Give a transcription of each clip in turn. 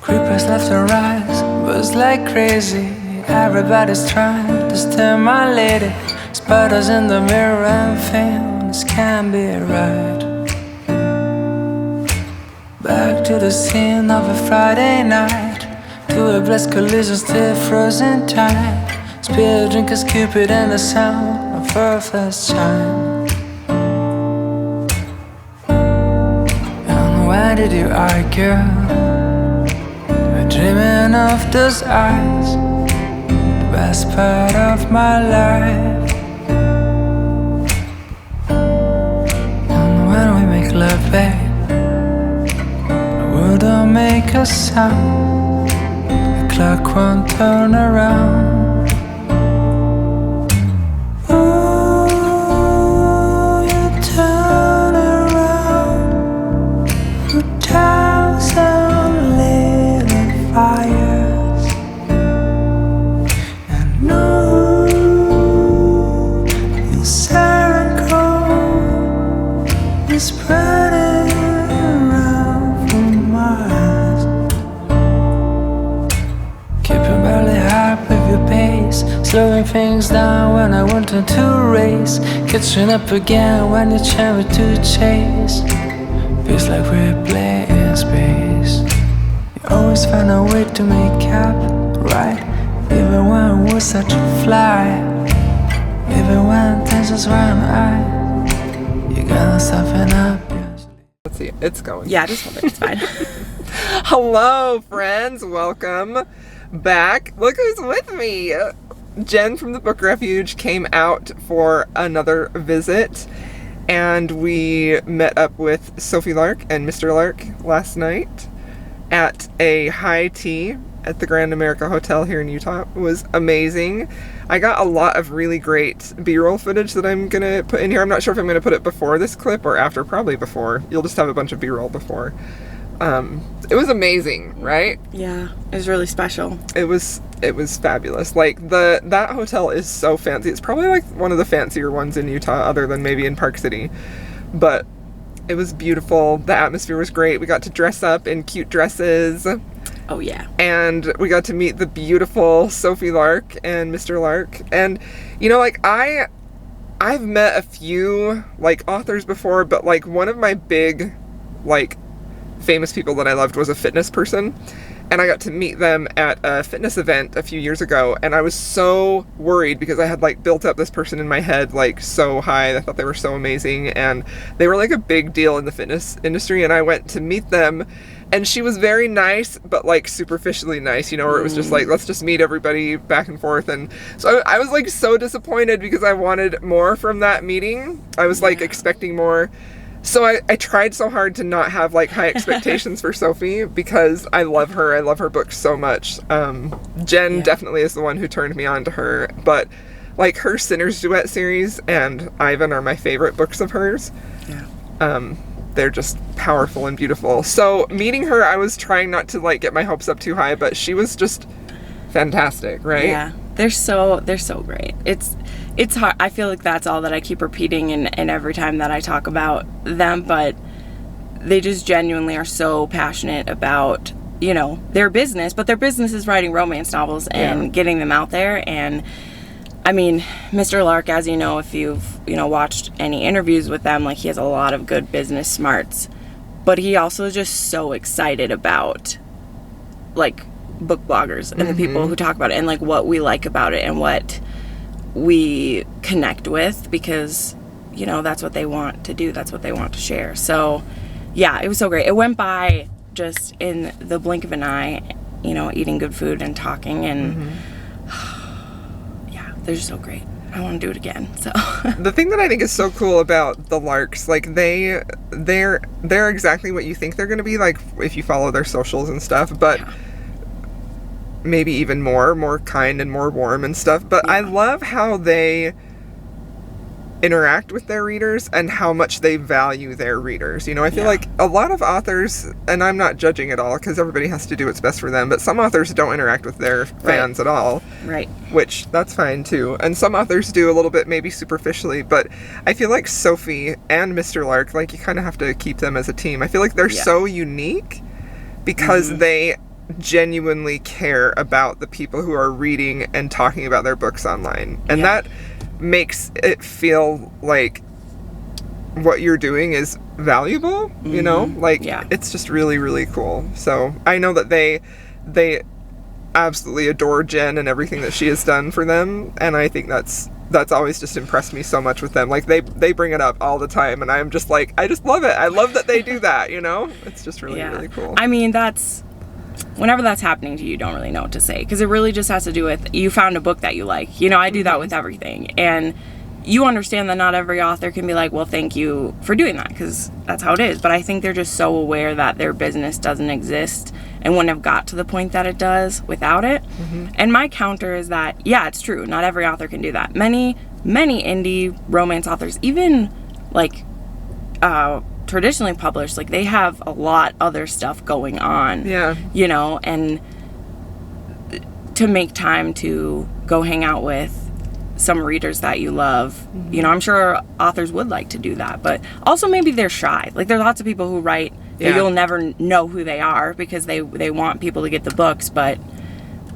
Creepers left to rise, buzz like crazy. Everybody's trying to steal my lady. Spiders in the mirror and things can't be right. Back to the scene of a Friday night, to a blessed collision still frozen tight. Spill drink as Cupid and the sound of her first chime. And why did you argue? We're dreaming of those eyes, the best part of my life. And when we make love, babe, don't make a sound. The clock won't turn around. Ooh, you turn around. 2,000 little fires. And ooh, your circle is spreading. Slowing things down when I wanted to race. Catching up again when you try to chase. Feels like we're playing space. You always find a way to make up, right? Even when we're such a fly. Even when tensions run high. You gotta soften up. Let's see, it's going. Yeah, just hold it, it's fine. Hello, friends. Welcome back. Look who's with me. Jen from the book Refuge came out for another visit, and we met up with Sophie Lark and Mr. Lark last night at a high tea at the Grand America Hotel here in Utah. It was amazing. I got a lot of really great B-roll footage that I'm gonna put in here. I'm not sure if I'm gonna put it before this clip or after, probably before. You'll just have a bunch of B-roll before. It was amazing, right? Yeah, it was really special. It was fabulous. Like that hotel is so fancy. It's probably like one of the fancier ones in Utah, other than maybe in Park City. But it was beautiful. The atmosphere was great. We got to dress up in cute dresses. Oh yeah. And we got to meet the beautiful Sophie Lark and Mr. Lark. And you know, like I've met a few like authors before, but like one of my big like famous people that I loved was a fitness person, and I got to meet them at a fitness event a few years ago, and I was so worried because I had like built up this person in my head like so high. I thought they were so amazing, and they were like a big deal in the fitness industry, and I went to meet them, and she was very nice, but like superficially nice, you know, where it was just like, let's just meet everybody back and forth. And so I was like so disappointed because I wanted more from that meeting. I was like expecting more. So I tried so hard to not have like high expectations for Sophie because I love her. I love her books so much. Jen definitely is the one who turned me on to her. But like her Sinner's Duet series and Ivan are my favorite books of hers. Yeah. They're just powerful and beautiful. So meeting her, I was trying not to like get my hopes up too high, but she was just fantastic, right? Yeah. They're so great. It's hard. I feel like that's all that I keep repeating and every time that I talk about them, but they just genuinely are so passionate about, you know, their business, but their business is writing romance novels and getting them out there. And I mean, Mr. Lark, as you know, if you've, you know, watched any interviews with them, like he has a lot of good business smarts, but he also is just so excited about like book bloggers and the people who talk about it and like what we like about it and what we connect with, because you know that's what they want to do, that's what they want to share. So yeah, it was so great. It went by just in the blink of an eye, you know, eating good food and talking, and yeah, they're just so great. I want to do it again. So the thing that I think is so cool about the Larks, like they're exactly what you think they're going to be, like if you follow their socials and stuff, but maybe even more kind and more warm and stuff. But I love how they interact with their readers and how much they value their readers. You know, I feel like a lot of authors, and I'm not judging at all because everybody has to do what's best for them, but some authors don't interact with their fans at all. Right. Which, that's fine too. And some authors do a little bit, maybe superficially, but I feel like Sophie and Mr. Lark, like, you kind of have to keep them as a team. I feel like they're so unique because they genuinely care about the people who are reading and talking about their books online. And that makes it feel like what you're doing is valuable, you know? Like, it's just really, really cool. So I know that they absolutely adore Jen and everything that she has done for them, and I think that's always just impressed me so much with them. Like, they bring it up all the time, and I'm just like, I just love it. I love that they do that, you know? It's just really, really cool. I mean, whenever that's happening to you, you don't really know what to say, because it really just has to do with you found a book that you like. You know, I do that with everything, and you understand that not every author can be like, well, thank you for doing that, because that's how it is. But I think they're just so aware that their business doesn't exist and wouldn't have got to the point that it does without it. And my counter is that, yeah, it's true, not every author can do that. Many indie romance authors, even like traditionally published, like, they have a lot other stuff going on, you know, and to make time to go hang out with some readers that you love, you know, I'm sure authors would like to do that, but also maybe they're shy. Like, there's lots of people who write that you'll never know who they are because they want people to get the books, but,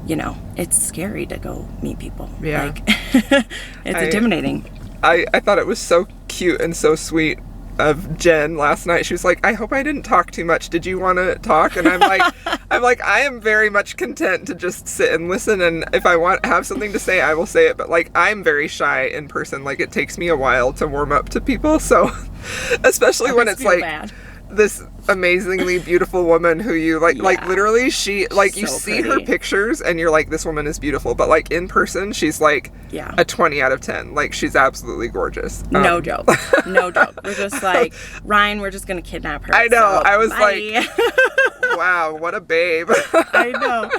you know, it's scary to go meet people. Like, it's intimidating. I thought it was so cute and so sweet of Jen last night. She was like, I hope I didn't talk too much. Did you want to talk? And I'm like, I am very much content to just sit and listen, and if I have something to say, I will say it. But, like, I'm very shy in person. Like, it takes me a while to warm up to people. So, especially when it's like this amazingly beautiful woman who you like literally she, like, you see her pictures and you're like, this woman is beautiful, but, like, in person she's like a 20 out of 10. Like, she's absolutely gorgeous. No joke. We're just like, Ryan, we're just gonna kidnap her. I know. So, I was bye. like, wow, what a babe. I know.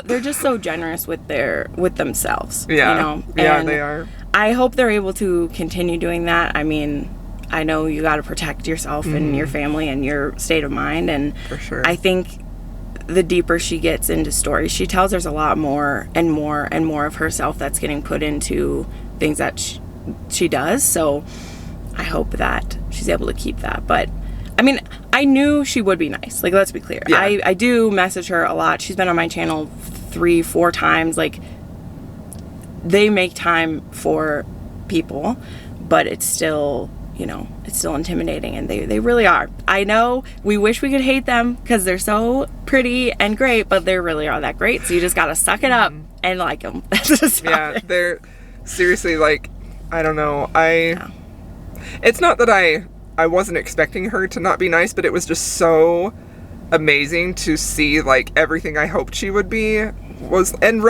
They're just so generous with themselves. You know? And they are. I hope they're able to continue doing that. I mean, I know you got to protect yourself and your family and your state of mind, and for sure. I think the deeper she gets into stories she tells, there's a lot more and more and more of herself that's getting put into things that she does. So I hope that she's able to keep that. But I mean, I knew she would be nice. Like, let's be clear. I do message her a lot. She's been on my channel 3-4 times. Like, they make time for people, but it's still, you know, it's still intimidating, and they really are. I know we wish we could hate them because they're so pretty and great, but they really are that great. So you just gotta suck it up and like them. They're seriously, like, I don't know. It's not that I wasn't expecting her to not be nice, but it was just so amazing to see, like, everything I hoped she would be was, and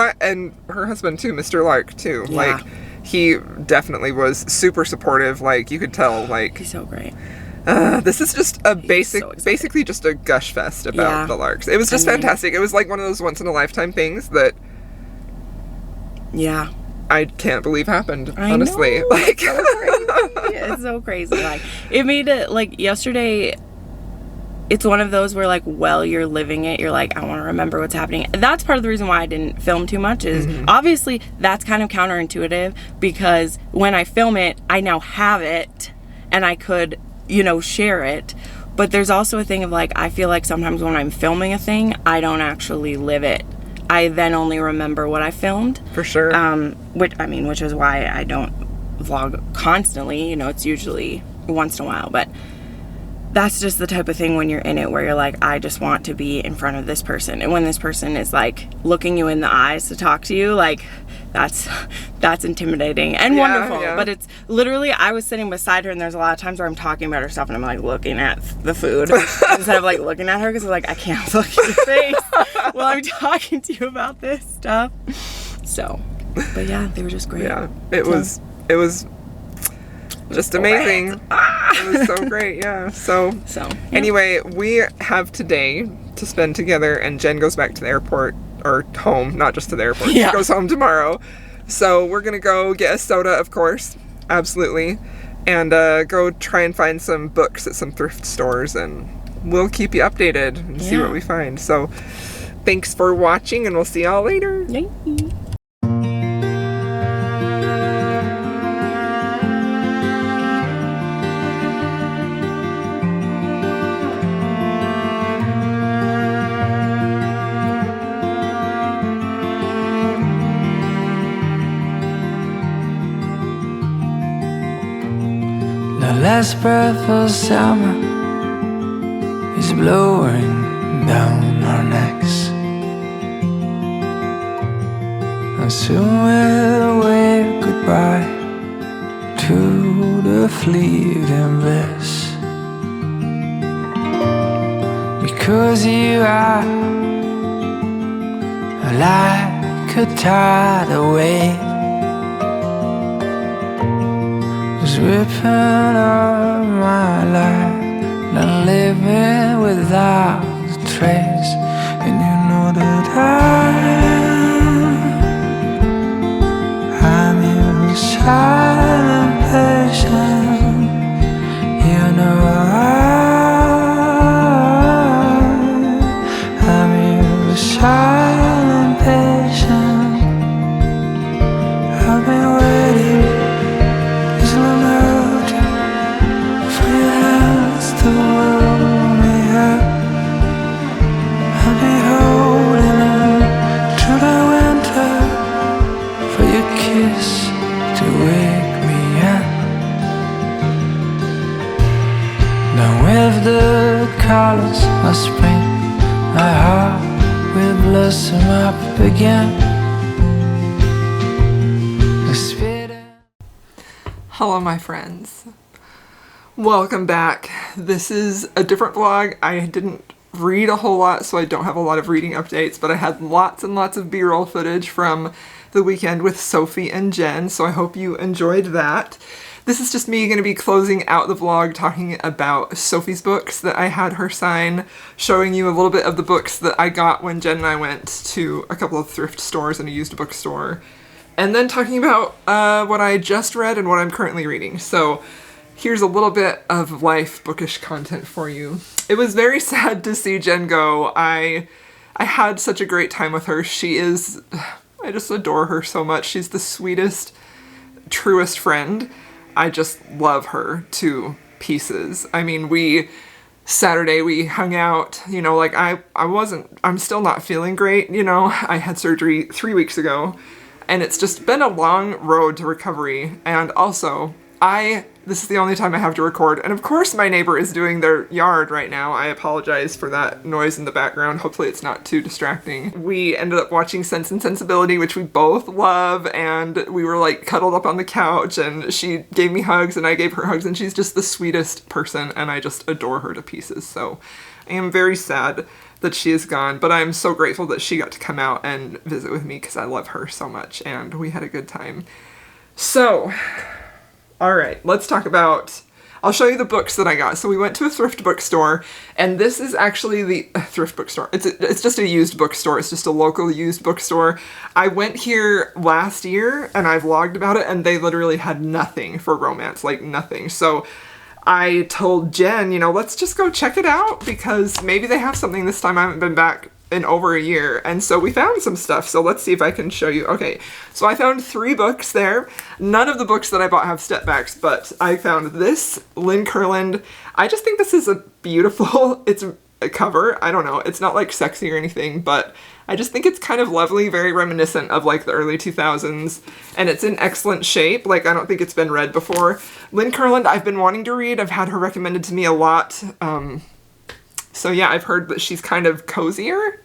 her husband too, Mr. Lark too. Like, he definitely was super supportive. Like, you could tell, like, he's so great. This is just a basically just a gush fest about the Larks. It was just fantastic. It was like one of those once in a lifetime things that I can't believe happened, honestly. Know. Like, it's so crazy. Like, it made it, like, yesterday, it's one of those where, like, while you're living it, you're like, I want to remember what's happening. That's part of the reason why I didn't film too much is obviously that's kind of counterintuitive, because when I film it, I now have it and I could, you know, share it. But there's also a thing of, like, I feel like sometimes when I'm filming a thing, I don't actually live it. I then only remember what I filmed. For sure. Which is why I don't vlog constantly. You know, it's usually once in a while, but that's just the type of thing when you're in it where you're like, I just want to be in front of this person. And when this person is, like, looking you in the eyes to talk to you, like, that's intimidating and wonderful. But it's literally, I was sitting beside her, and there's a lot of times where I'm talking about her stuff and I'm, like, looking at the food instead of, like, looking at her, because I'm like, I can't look at your face while I'm talking to you about this stuff. So, but yeah, they were just great. Yeah, it was just amazing. It was so great. So anyway, we have today to spend together, and Jen goes back to the airport, or home, not just to the airport. She goes home tomorrow. So we're gonna go get a soda, of course, absolutely. And go try and find some books at some thrift stores, and we'll keep you updated and see what we find. So thanks for watching, and we'll see y'all later. Yay. The last breath of summer is blowing down our necks, and soon we'll wave goodbye to the fleeting bliss. Because you are like a tidal wave, was ripping up my life, not living without a trace. And you know that I'm your silent patient. You know I'm your silent patient. I've been waiting this long out for your hands to hold me up. I'll be holding on through the winter for your kiss to wake me up. Now with the colors of spring, my heart will blossom up again. Hello, my friends. Welcome back. This is a different vlog. I didn't read a whole lot, so I don't have a lot of reading updates, but I had lots and lots of B-roll footage from the weekend with Sophie and Jen, so I hope you enjoyed that. This is just me going to be closing out the vlog talking about Sophie's books that I had her sign, showing you a little bit of the books that I got when Jen and I went to a couple of thrift stores and a used bookstore, and then talking about what I just read and what I'm currently reading. So here's a little bit of life bookish content for you. It was very sad to see Jen go. I had such a great time with her. I just adore her so much. She's the sweetest, truest friend. I just love her to pieces. I mean, Saturday we hung out, you know, like I'm still not feeling great, you know. I had surgery 3 weeks ago, and it's just been a long road to recovery. And also, this is the only time I have to record, and of course my neighbor is doing their yard right now. I apologize for that noise in the background. Hopefully it's not too distracting. We ended up watching Sense and Sensibility, which we both love, and we were like cuddled up on the couch, and she gave me hugs and I gave her hugs, and she's just the sweetest person, and I just adore her to pieces. So I am very sad that she is gone, but I'm so grateful that she got to come out and visit with me because I love her so much, and we had a good time. So, alright, let's talk about, I'll show you the books that I got. So we went to a thrift bookstore, and this is actually the thrift bookstore. It's just a used bookstore. It's just a local used bookstore. I went here last year, and I vlogged about it, and they literally had nothing for romance, like nothing. So I told Jen, you know, let's just go check it out because maybe they have something this time. I haven't been back in over a year, and so we found some stuff. So let's see if I can show you. Okay, so I found 3 books there. None of the books that I bought have step backs, but I found this, Lynn Kurland. I just think this is a beautiful, it's a cover. I don't know, it's not like sexy or anything, but I just think it's kind of lovely, very reminiscent of like the early 2000s, and it's in excellent shape. Like, I don't think it's been read before. Lynn Kurland, I've been wanting to read. I've had her recommended to me a lot. So yeah, I've heard that she's kind of cozier.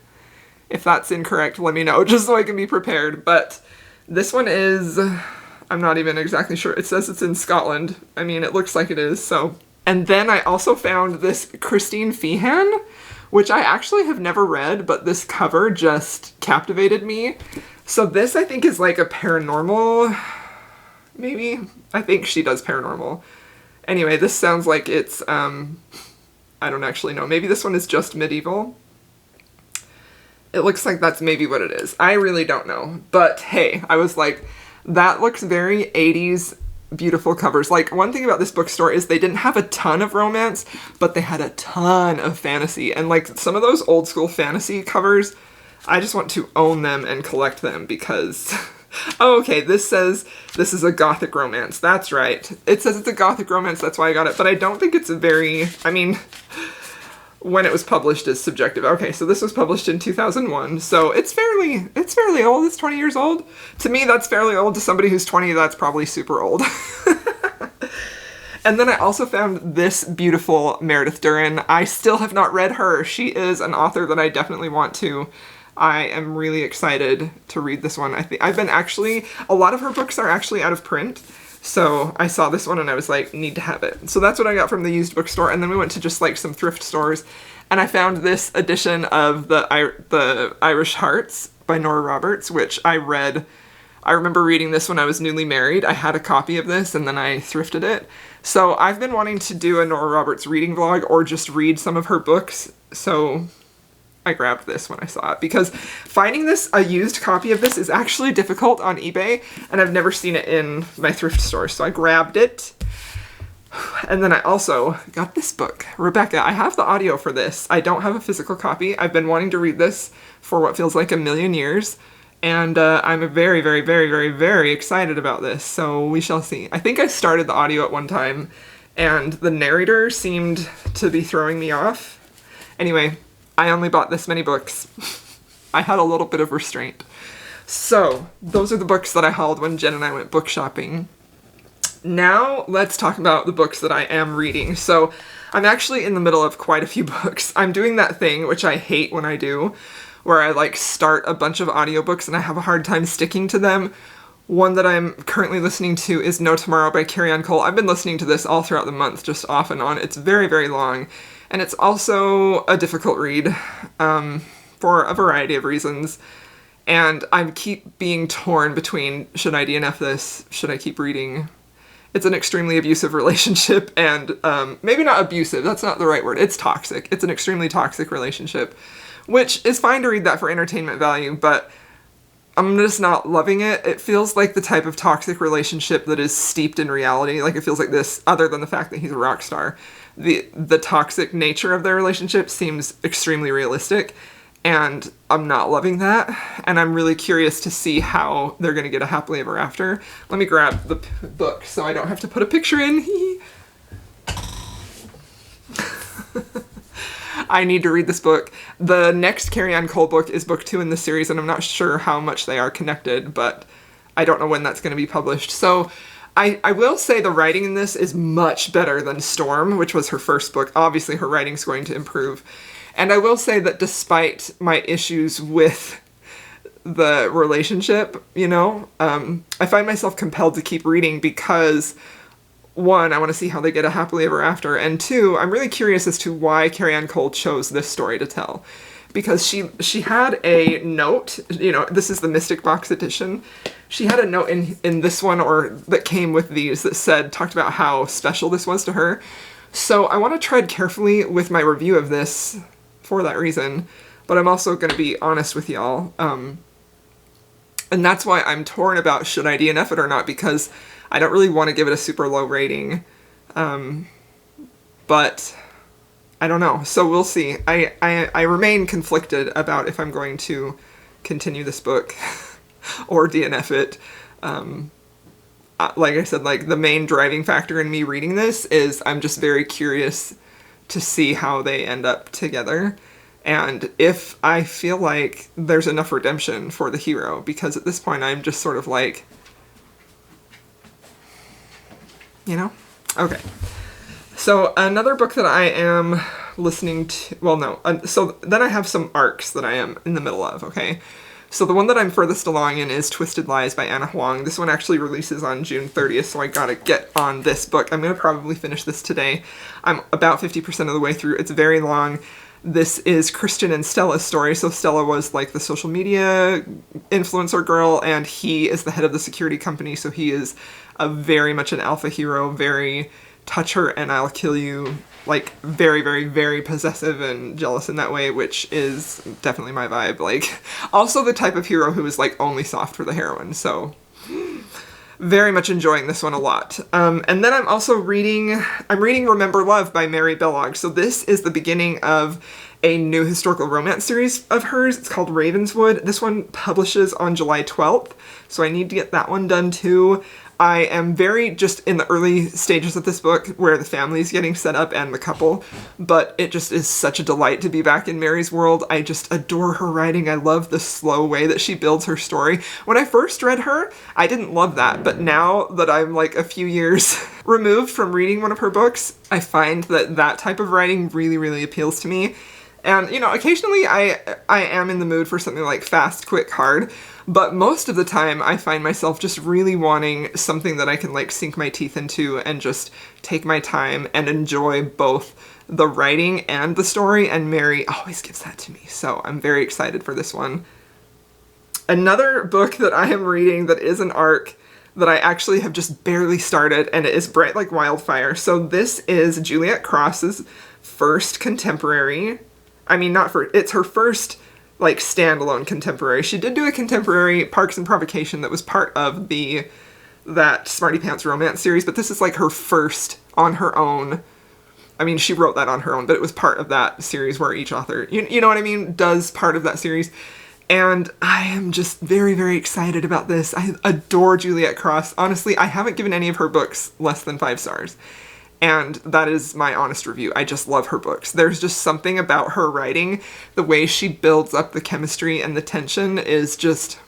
If that's incorrect, let me know, just so I can be prepared. But this one is, I'm not even exactly sure. It says it's in Scotland. I mean, it looks like it is, so. And then I also found this Christine Feehan, which I actually have never read, but this cover just captivated me. So this, I think, is like a paranormal, maybe? I think she does paranormal. Anyway, this sounds like it's, I don't actually know. Maybe this one is just medieval. It looks like that's maybe what it is. I really don't know. But hey, I was like, that looks very 80s beautiful covers. Like, one thing about this bookstore is they didn't have a ton of romance, but they had a ton of fantasy. And, like, some of those old school fantasy covers, I just want to own them and collect them because... Oh, okay, this says this is a gothic romance. That's right. It says it's a gothic romance, that's why I got it. But I don't think it's a very... I mean, when it was published is subjective. Okay, so this was published in 2001, so it's fairly old. It's 20 years old. To me, that's fairly old. To somebody who's 20, that's probably super old. And then I also found this beautiful Meredith Duran. I still have not read her. She is an author that I definitely want to. I am really excited to read this one. A lot of her books are actually out of print, so I saw this one and I was like, need to have it. So that's what I got from the used bookstore, and then we went to just like some thrift stores, and I found this edition of the Irish Hearts by Nora Roberts, which I read. I remember reading this when I was newly married. I had a copy of this and then I thrifted it. So I've been wanting to do a Nora Roberts reading vlog or just read some of her books, so... I grabbed this when I saw it because finding a used copy of this is actually difficult on eBay, and I've never seen it in my thrift store, so I grabbed it. And then I also got this book, Rebecca. I have the audio for this. I don't have a physical copy. I've been wanting to read this for what feels like a million years, and I'm very, very, very, very, very excited about this, so we shall see. I think I started the audio at one time, and the narrator seemed to be throwing me off. Anyway, I only bought this many books. I had a little bit of restraint. So, those are the books that I hauled when Jen and I went book shopping. Now, let's talk about the books that I am reading. So, I'm actually in the middle of quite a few books. I'm doing that thing, which I hate when I do, where I like start a bunch of audiobooks and I have a hard time sticking to them. One that I'm currently listening to is No Tomorrow by Carrie Ann Cole. I've been listening to this all throughout the month, just off and on. It's very, very long. And it's also a difficult read for a variety of reasons. And I keep being torn between, should I DNF this? Should I keep reading? It's an extremely abusive relationship, and maybe not abusive, that's not the right word. It's toxic. It's an extremely toxic relationship, which is fine to read that for entertainment value, but I'm just not loving it. It feels like the type of toxic relationship that is steeped in reality. Like, it feels like this, other than the fact that he's a rock star. The toxic nature of their relationship seems extremely realistic, and I'm not loving that, and I'm really curious to see how they're going to get a happily ever after. Let me grab the book so I don't have to put a picture in. I need to read this book. The next Carrie Ann Cole book is book 2 in the series, and I'm not sure how much they are connected, but I don't know when that's going to be published. So I will say the writing in this is much better than Storm, which was her first book. Obviously, her writing's going to improve. And I will say that despite my issues with the relationship, I find myself compelled to keep reading because, one, I want to see how they get a happily ever after, and two, I'm really curious as to why Carrie Ann Cole chose this story to tell. Because she had a note, this is the Mystic Box edition. She had a note in this one, or that came with these, that talked about how special this was to her. So I want to tread carefully with my review of this for that reason, but I'm also going to be honest with y'all. And that's why I'm torn about should I DNF it or not, because I don't really want to give it a super low rating. But I don't know. So we'll see. I remain conflicted about if I'm going to continue this book or DNF it. Like I said, the main driving factor in me reading this is I'm just very curious to see how they end up together. And if I feel like there's enough redemption for the hero, because at this point I'm just sort of like, Okay. So another book that I am listening to, so then I have some arcs that I am in the middle of, okay? So the one that I'm furthest along in is Twisted Lies by Anna Huang. This one actually releases on June 30th, so I gotta get on this book. I'm gonna probably finish this today. I'm about 50% of the way through. It's very long. This is Christian and Stella's story. So Stella was like the social media influencer girl, and he is the head of the security company, so he is very much an alpha hero, very touch her and I'll kill you, very, very, very possessive and jealous in that way, which is definitely my vibe. Also the type of hero who is only soft for the heroine, so very much enjoying this one a lot. And then I'm also reading Remember Love by Mary Bellog. So this is the beginning of a new historical romance series of hers. It's called Ravenswood. This one publishes on July 12th, so I need to get that one done too. I am very just in the early stages of this book where the family is getting set up and the couple, but it just is such a delight to be back in Mary's world. I just adore her writing. I love the slow way that she builds her story. When I first read her, I didn't love that, but now that I'm like a few years removed from reading one of her books, I find that that type of writing really, really appeals to me. And, you know, occasionally I am in the mood for something like fast, quick, hard, but most of the time I find myself just really wanting something that I can like sink my teeth into and just take my time and enjoy both the writing and the story, and Mary always gives that to me, so I'm very excited for this one. Another book that I am reading that is an ARC that I actually have just barely started, and it is Bright Like Wildfire. So this is Juliet Cross's first contemporary. It's her first, like, standalone contemporary. She did do a contemporary, Parks and Provocation, that was part of that Smarty Pants romance series, but this is, like, her first on her own. I mean, she wrote that on her own, but it was part of that series where each author, you know what I mean, does part of that series. And I am just very, very excited about this. I adore Juliet Cross. Honestly, I haven't given any of her books less than 5 stars. And that is my honest review. I just love her books. There's just something about her writing. The way she builds up the chemistry and the tension is just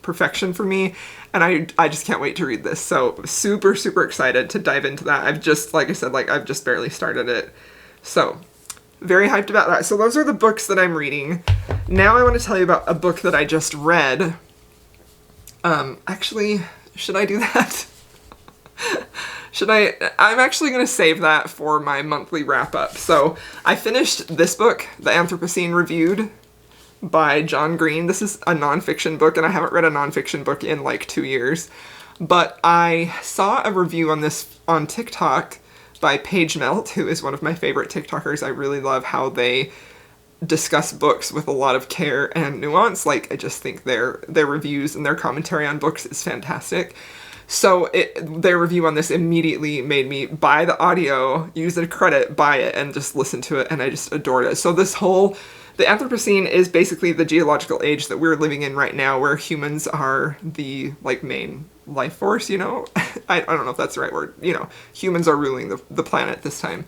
perfection for me. And I just can't wait to read this. So super, super excited to dive into that. I've just, like I said, I've just barely started it. So very hyped about that. So those are the books that I'm reading. Now I want to tell you about a book that I just read. Actually, should I do that? I'm actually going to save that for my monthly wrap-up. So I finished this book, The Anthropocene Reviewed by John Green. This is a nonfiction book, and I haven't read a nonfiction book in like 2 years. But I saw a review on this on TikTok by Paige Melt, who is one of my favorite TikTokers. I really love how they discuss books with a lot of care and nuance. Like, I just think their reviews and their commentary on books is fantastic. So their review on this immediately made me buy the audio, use the credit, buy it, and just listen to it, and I just adored it. So the Anthropocene is basically the geological age that we're living in right now, where humans are the, like, main life force, you know? I don't know if that's the right word. You know, humans are ruling the planet this time.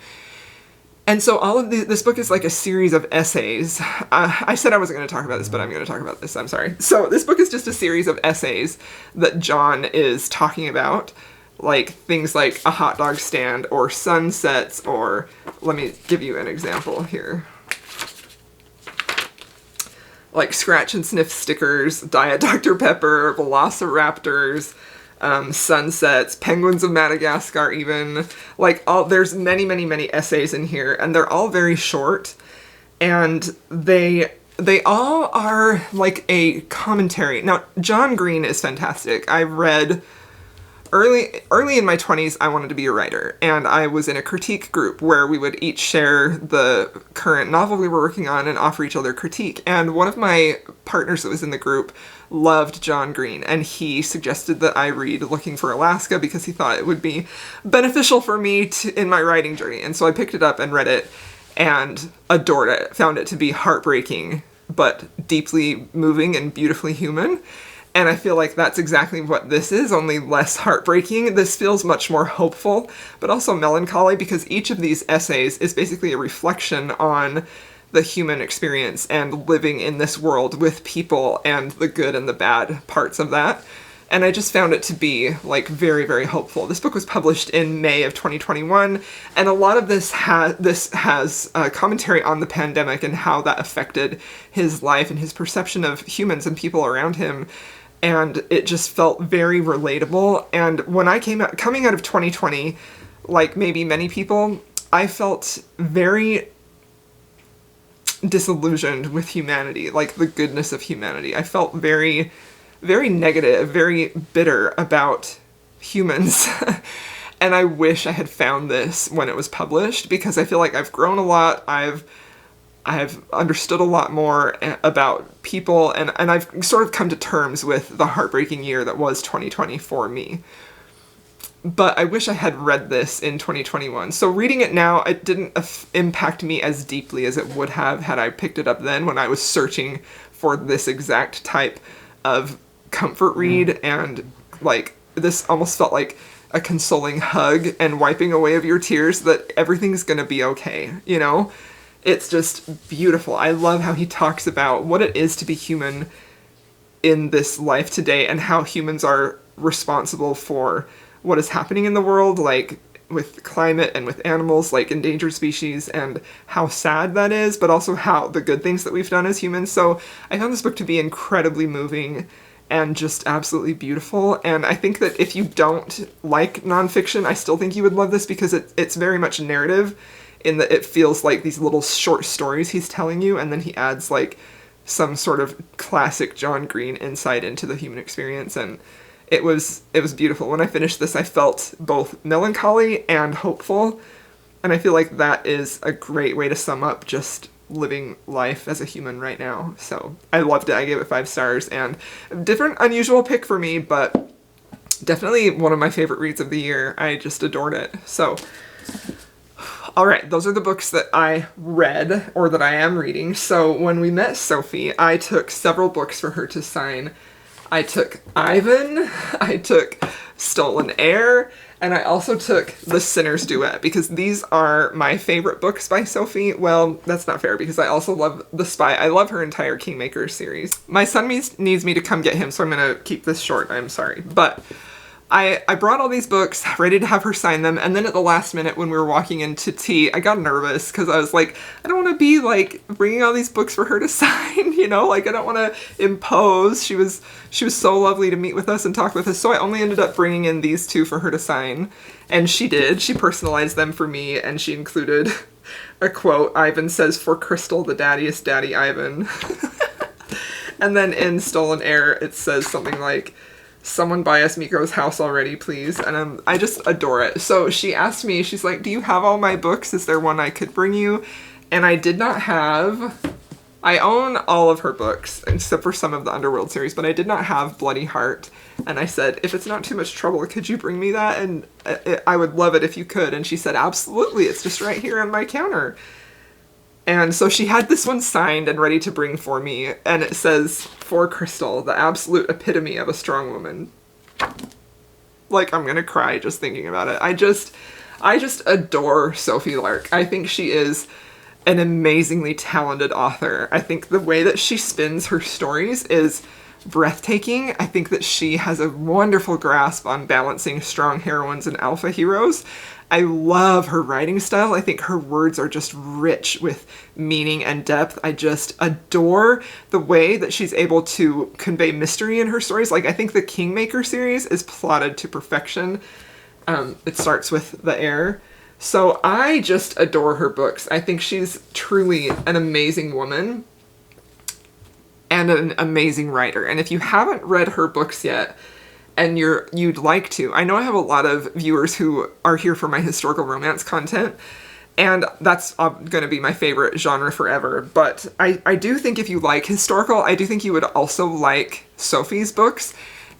And so all of this book is like a series of essays. I said I wasn't going to talk about this, but I'm going to talk about this. I'm sorry. So this book is just a series of essays that John is talking about, like things like a hot dog stand or sunsets, or let me give you an example here. Like scratch and sniff stickers, Diet Dr. Pepper, velociraptors, sunsets, penguins of Madagascar even, like there's many, many, many essays in here, and they're all very short, and they all are like a commentary. Now, John Green is fantastic. I read early in my 20s, I wanted to be a writer, and I was in a critique group where we would each share the current novel we were working on and offer each other critique. And one of my partners that was in the group loved John Green, and he suggested that I read Looking for Alaska because he thought it would be beneficial for me in my writing journey. And so I picked it up and read it and adored it. Found it to be heartbreaking, but deeply moving and beautifully human. And I feel like that's exactly what this is, only less heartbreaking. This feels much more hopeful, but also melancholy, because each of these essays is basically a reflection on the human experience and living in this world with people and the good and the bad parts of that. And I just found it to be, like, very, very hopeful. This book was published in May of 2021, and a lot of this has a commentary on the pandemic and how that affected his life and his perception of humans and people around him. And it just felt very relatable. And when I coming out of 2020, like maybe many people, I felt very disillusioned with humanity, like the goodness of humanity. I felt very, very negative, very bitter about humans. And I wish I had found this when it was published, because I feel like I've grown a lot. I've understood a lot more about people, and I've sort of come to terms with the heartbreaking year that was 2020 for me. But I wish I had read this in 2021. So reading it now, it didn't impact me as deeply as it would have had I picked it up then when I was searching for this exact type of comfort read. And like, this almost felt like a consoling hug and wiping away of your tears that everything's gonna be okay, you know? It's just beautiful. I love how he talks about what it is to be human in this life today and how humans are responsible for what is happening in the world, like with climate and with animals, like endangered species, and how sad that is, but also how the good things that we've done as humans. So I found this book to be incredibly moving and just absolutely beautiful. And I think that if you don't like nonfiction, I still think you would love this because it's very much narrative in that it feels like these little short stories he's telling you, and then he adds like some sort of classic John Green insight into the human experience. And it was beautiful. When I finished this, I felt both melancholy and hopeful, and I feel like that is a great way to sum up just living life as a human right now. So I loved it. I gave it 5 stars, and a different, unusual pick for me, but definitely one of my favorite reads of the year. I just adored it. So, all right, those are the books that I read or that I am reading. So when we met Sophie, I took several books for her to sign. I took Ivan, I took Stolen Air, and I also took The Sinner's Duet, because these are my favorite books by Sophie. Well, that's not fair, because I also love The Spy. I love her entire Kingmaker series. My son needs me to come get him, so I'm going to keep this short. I'm sorry. But I brought all these books, ready to have her sign them, and then at the last minute when we were walking into tea, I got nervous because I was like, I don't want to be like bringing all these books for her to sign, you know, like I don't want to impose. She was so lovely to meet with us and talk with us, so I only ended up bringing in these 2 for her to sign, and she did. She personalized them for me, and she included a quote. Ivan says, "For Crystal, the daddiest daddy, Ivan." And then in Stolen Air, it says something like, "Someone buy us Miko's house already, please." And I just adore it. So she asked me, she's like, "Do you have all my books? Is there one I could bring you?" And I did not have, I own all of her books, except for some of the Underworld series, but I did not have Bloody Heart. And I said, if it's not too much trouble, could you bring me that? And I would love it if you could. And she said, absolutely, it's just right here on my counter. And so she had this one signed and ready to bring for me, and it says, "For Crystal, the absolute epitome of a strong woman." Like, I'm gonna cry just thinking about it. I just adore Sophie Lark. I think she is an amazingly talented author. I think the way that she spins her stories is breathtaking. I think that she has a wonderful grasp on balancing strong heroines and alpha heroes. I love her writing style. I think her words are just rich with meaning and depth. I just adore the way that she's able to convey mystery in her stories. Like, I think the Kingmaker series is plotted to perfection. It starts with the Air. So I just adore her books. I think she's truly an amazing woman and an amazing writer. And if you haven't read her books yet, and you'd like to, I know I have a lot of viewers who are here for my historical romance content, and that's going to be my favorite genre forever, but I do think if you like historical, I do think you would also like Sophie's books,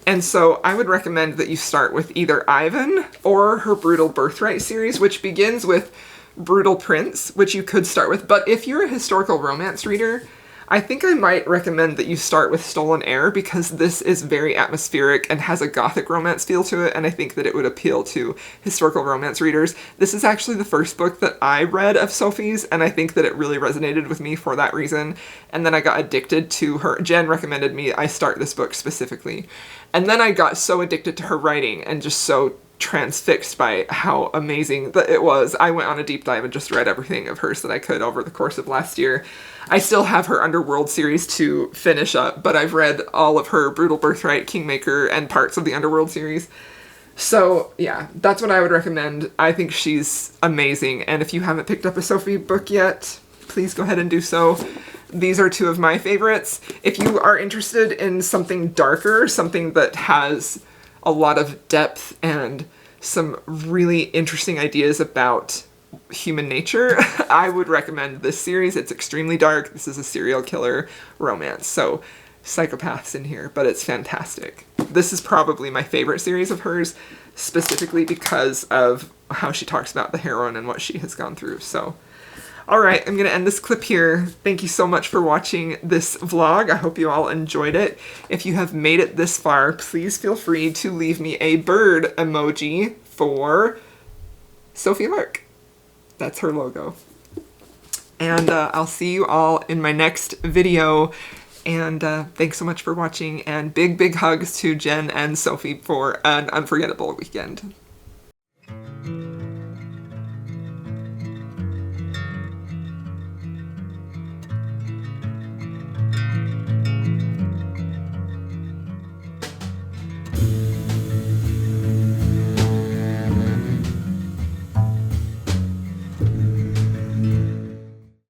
and so I would recommend that you start with either Ivan or her Brutal Birthright series, which begins with Brutal Prince, which you could start with, but if you're a historical romance reader, I think I might recommend that you start with Stolen Air, because this is very atmospheric and has a gothic romance feel to it, and I think that it would appeal to historical romance readers. This is actually the first book that I read of Sophie's, and I think that it really resonated with me for that reason, and then I got addicted to her. Jen recommended me I start this book specifically, and then I got so addicted to her writing and just so transfixed by how amazing that it was. I went on a deep dive and just read everything of hers that I could over the course of last year. I still have her Underworld series to finish up, but I've read all of her Brutal Birthright, Kingmaker, and parts of the Underworld series. So yeah, that's what I would recommend. I think she's amazing, and if you haven't picked up a Sophie book yet, please go ahead and do so. These are 2 of my favorites. If you are interested in something darker, something that has a lot of depth and some really interesting ideas about human nature, I would recommend this series. It's extremely dark. This is a serial killer romance, so psychopaths in here, but it's fantastic. this is probably my favorite series of hers, specifically because of how she talks about the heroine and what she has gone through. So, all right, I'm going to end this clip here. Thank you so much for watching this vlog. I hope you all enjoyed it. If you have made it this far, please feel free to leave me a bird emoji for Sophie Lark. That's her logo. And I'll see you all in my next video. And thanks so much for watching. And big, big hugs to Jen and Sophie for an unforgettable weekend.